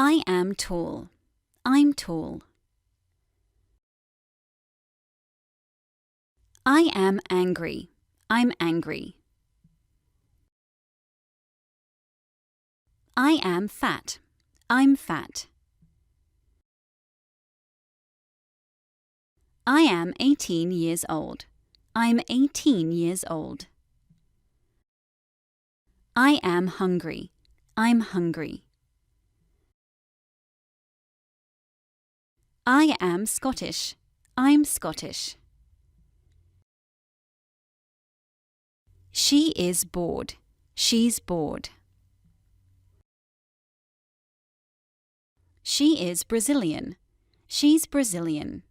I am tall. I'm tall. I am angry. I'm angry. I am fat. I'm fat. I am 18 years old. I'm 18 years old. I am hungry. I'm hungry. I am Scottish. I'm Scottish. She is bored. She's bored. She is Brazilian. She's Brazilian.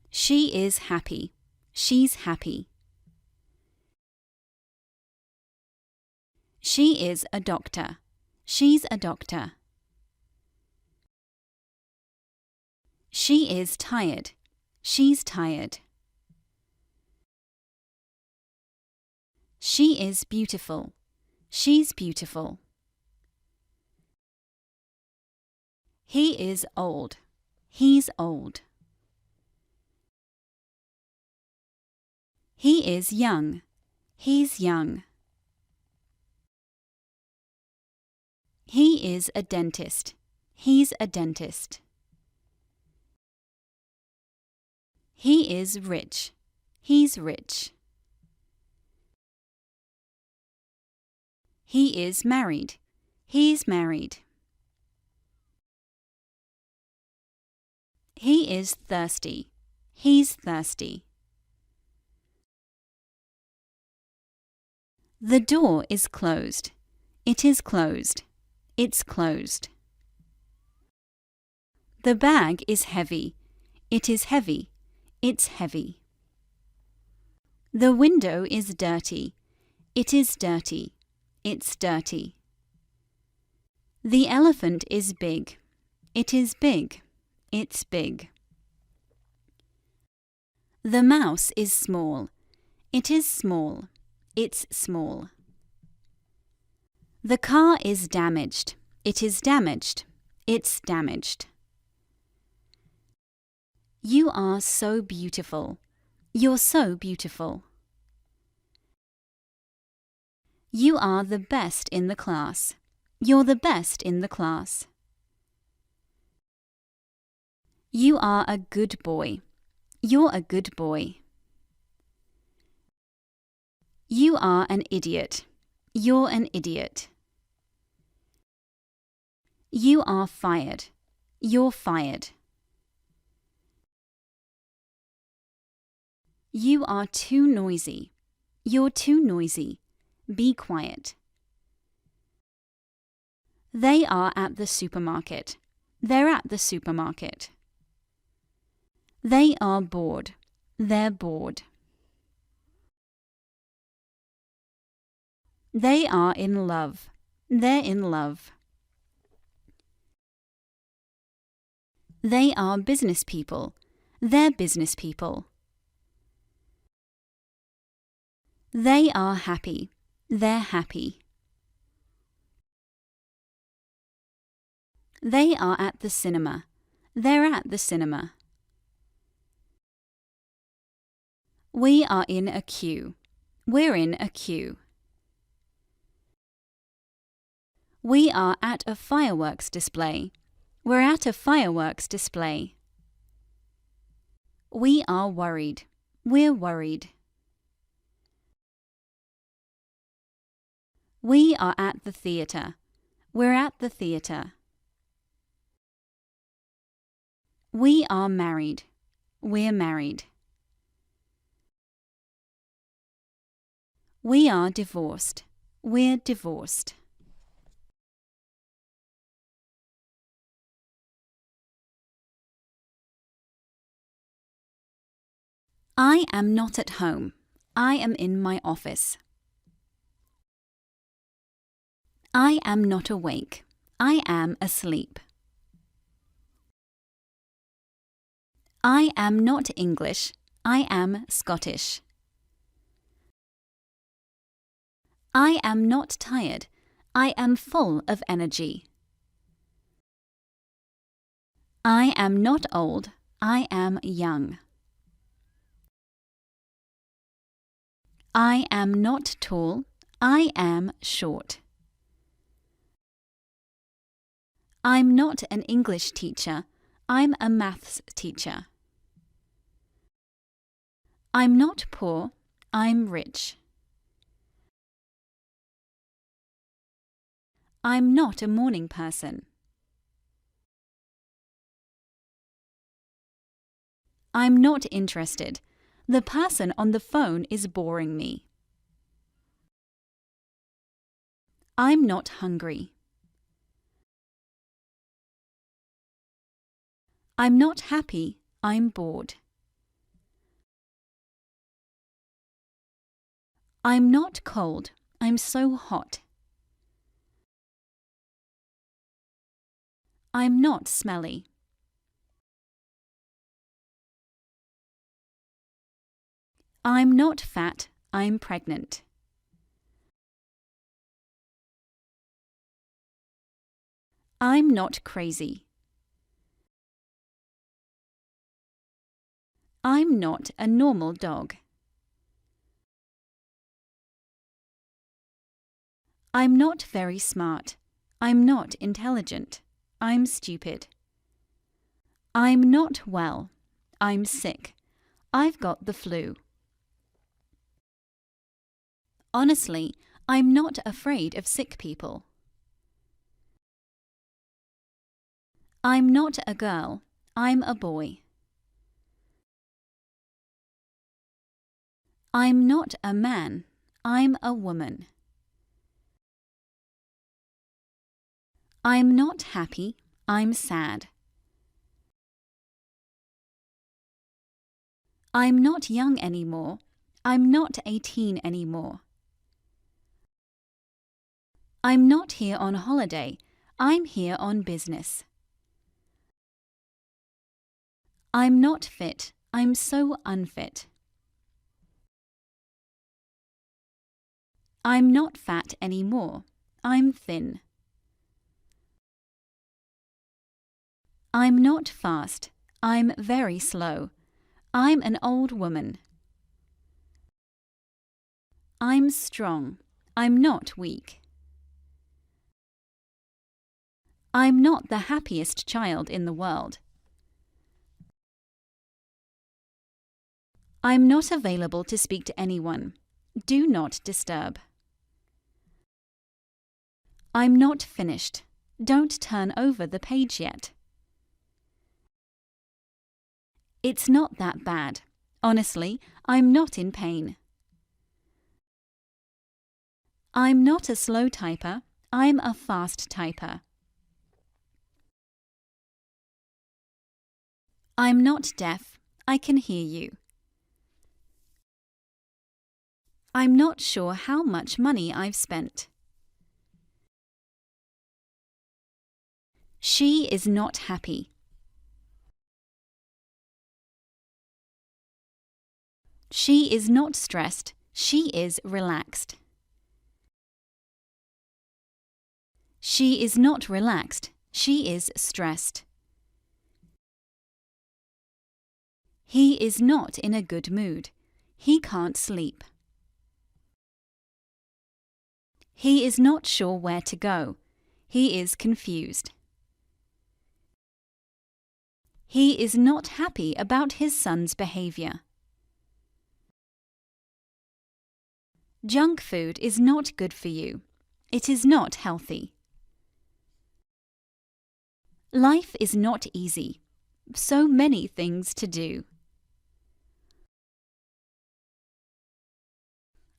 She is happy. She's happy. She is a doctor. She's a doctor. She is tired. She's tired. She is beautiful. She's beautiful. He is old. He's old. He is young. He's young. He is a dentist. He's a dentist. He is rich. He's rich. He is married. He's married. He is thirsty. He's thirsty. The door is closed. It is closed. It's closed. The bag is heavy. It is heavy. It's heavy. The window is dirty. It is dirty. It's dirty. The elephant is big. It is big. It's big. The mouse is small. It is small. It's small. The car is damaged. It is damaged. It's damaged. You are so beautiful. You're so beautiful. You are the best in the class. You're the best in the class. You are a good boy. You're a good boy. You are an idiot. You're an idiot. You are fired. You're fired. You are too noisy. You're too noisy. Be quiet. They are at the supermarket. They're at the supermarket. They are bored. They're bored. They are in love. They're in love. They are business people. They're business people. They are happy. They're happy. They are at the cinema. They're at the cinema. We are in a queue. We're in a queue. We are at a fireworks display. We're at a fireworks display. We are worried. We're worried. We are at the theatre. We're at the theatre. We are married. We're married. We are divorced. We're divorced. I am not at home. I am in my office. I am not awake. I am asleep. I am not English. I am Scottish. I am not tired. I am full of energy. I am not old, I am young. I am not tall, I am short. I'm not an English teacher, I'm a maths teacher. I'm not poor, I'm rich. I'm not a morning person. I'm not interested. The person on the phone is boring me. I'm not hungry. I'm not happy, I'm bored. I'm not cold, I'm so hot. I'm not smelly. I'm not fat, I'm pregnant. I'm not crazy. I'm not a normal dog. I'm not very smart. I'm not intelligent. I'm stupid. I'm not well. I'm sick. I've got the flu. Honestly, I'm not afraid of sick people. I'm not a girl. I'm a boy. I'm not a man. I'm a woman. I'm not happy. I'm sad. I'm not young anymore. I'm not 18 anymore. I'm not here on holiday. I'm here on business. I'm not fit. I'm so unfit. I'm not fat anymore. I'm thin. I'm not fast. I'm very slow. I'm an old woman. I'm strong. I'm not weak. I'm not the happiest child in the world. I'm not available to speak to anyone. Do not disturb. I'm not finished. Don't turn over the page yet. It's not that bad. Honestly, I'm not in pain. I'm not a slow typer. I'm a fast typer. I'm not deaf. I can hear you. I'm not sure how much money I've spent. She is not happy. She is not stressed. She is relaxed. She is not relaxed. She is stressed. He is not in a good mood. He can't sleep. He is not sure where to go. He is confused. He is not happy about his son's behavior. Junk food is not good for you. It is not healthy. Life is not easy. So many things to do.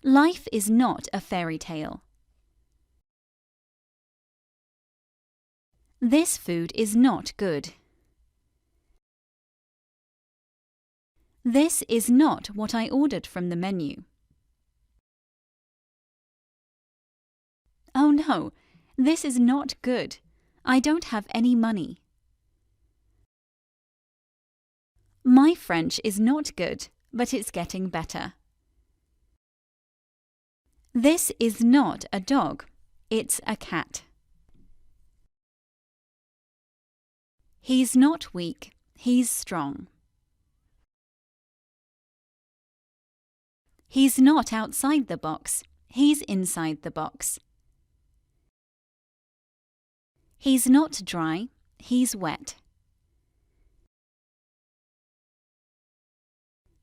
Life is not a fairy tale. This food is not good. This is not what I ordered from the menu. Oh no, this is not good. I don't have any money. My French is not good, but it's getting better. This is not a dog. It's a cat. He's not weak. He's strong. He's not outside the box. He's inside the box. He's not dry. He's wet.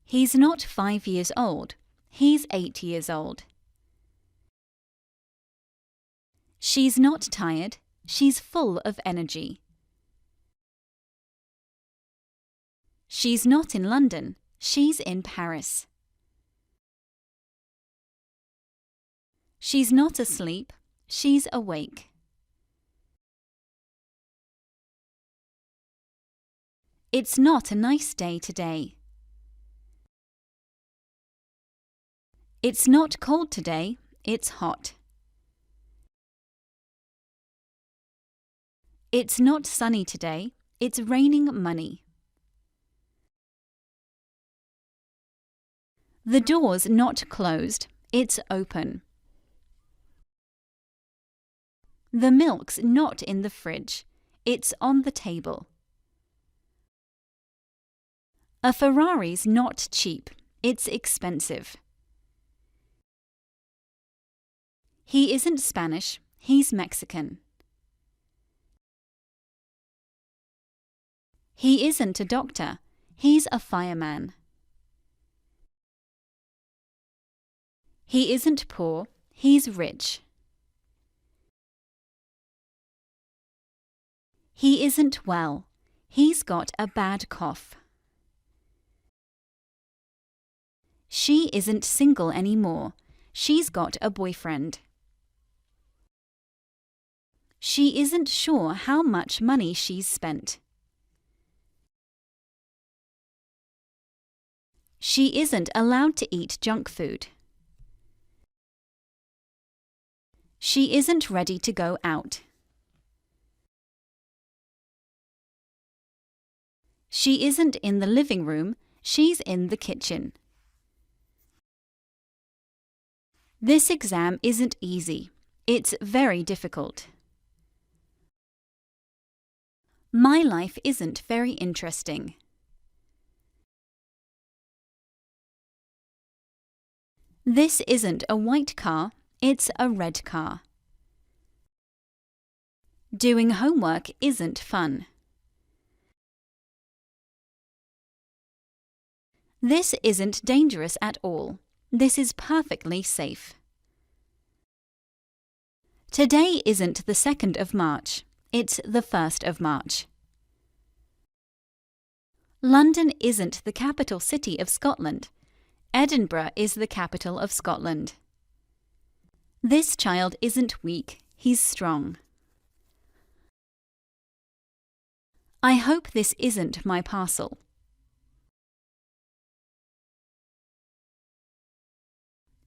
He's not 5 years old. He's 8 years old. She's not tired. She's full of energy. She's not in London. She's in Paris. She's not asleep. She's awake. It's not a nice day today. It's not cold today. It's hot. It's not sunny today. It's raining money. The door's not closed. It's open. The milk's not in the fridge. It's on the table. A Ferrari's not cheap. It's expensive. He isn't Spanish. He's Mexican. He isn't a doctor. He's a fireman. He isn't poor. He's rich. He isn't well. He's got a bad cough. She isn't single anymore. She's got a boyfriend. She isn't sure how much money she's spent. She isn't allowed to eat junk food. She isn't ready to go out. She isn't in the living room. She's in the kitchen. This exam isn't easy. It's very difficult. My life isn't very interesting. This isn't a white car, it's a red car. Doing homework isn't fun. This isn't dangerous at all. This is perfectly safe. Today isn't the 2nd of March. It's the 1st of March. London isn't the capital city of Scotland. Edinburgh is the capital of Scotland. This child isn't weak. He's strong. I hope this isn't my parcel.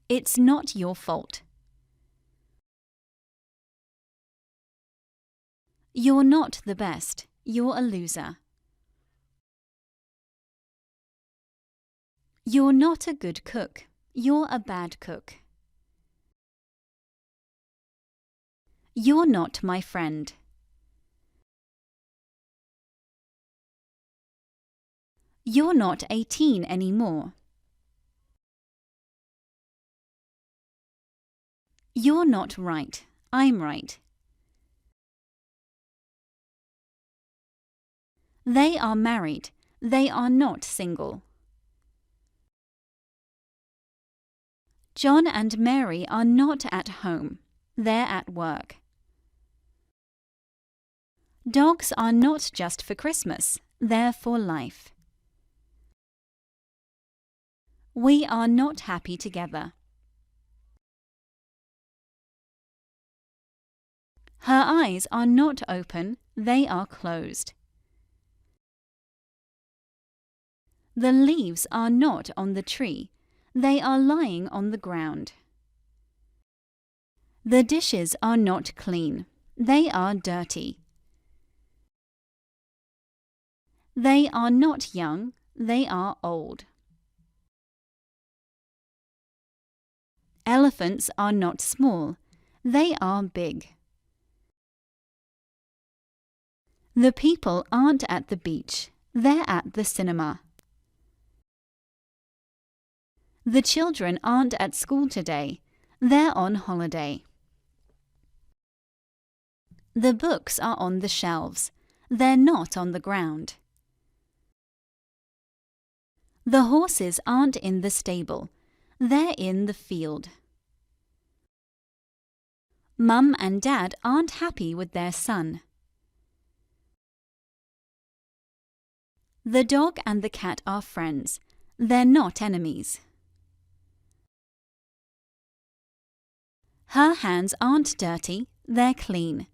It's not your fault. You're not the best. You're a loser. You're not a good cook. You're a bad cook. You're not my friend. You're not 18 anymore. You're not right. I'm right. They are married. They are not single. John and Mary are not at home. They're at work. Dogs are not just for Christmas. They're for life. We are not happy together. Her eyes are not open. They are closed. The leaves are not on the tree. They are lying on the ground. The dishes are not clean. They are dirty. They are not young. They are old. Elephants are not small. They are big. The people aren't at the beach. They're at the cinema. The children aren't at school today. They're on holiday. The books are on the shelves. They're not on the ground. The horses aren't in the stable. They're in the field. Mum and Dad aren't happy with their son. The dog and the cat are friends. They're not enemies. Her hands aren't dirty. They're clean.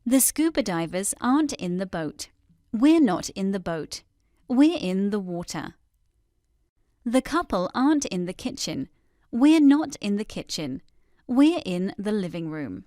The scuba divers aren't in the boat. We're not in the boat. We're in the water. The couple aren't in the kitchen. We're not in the kitchen. We're in the living room.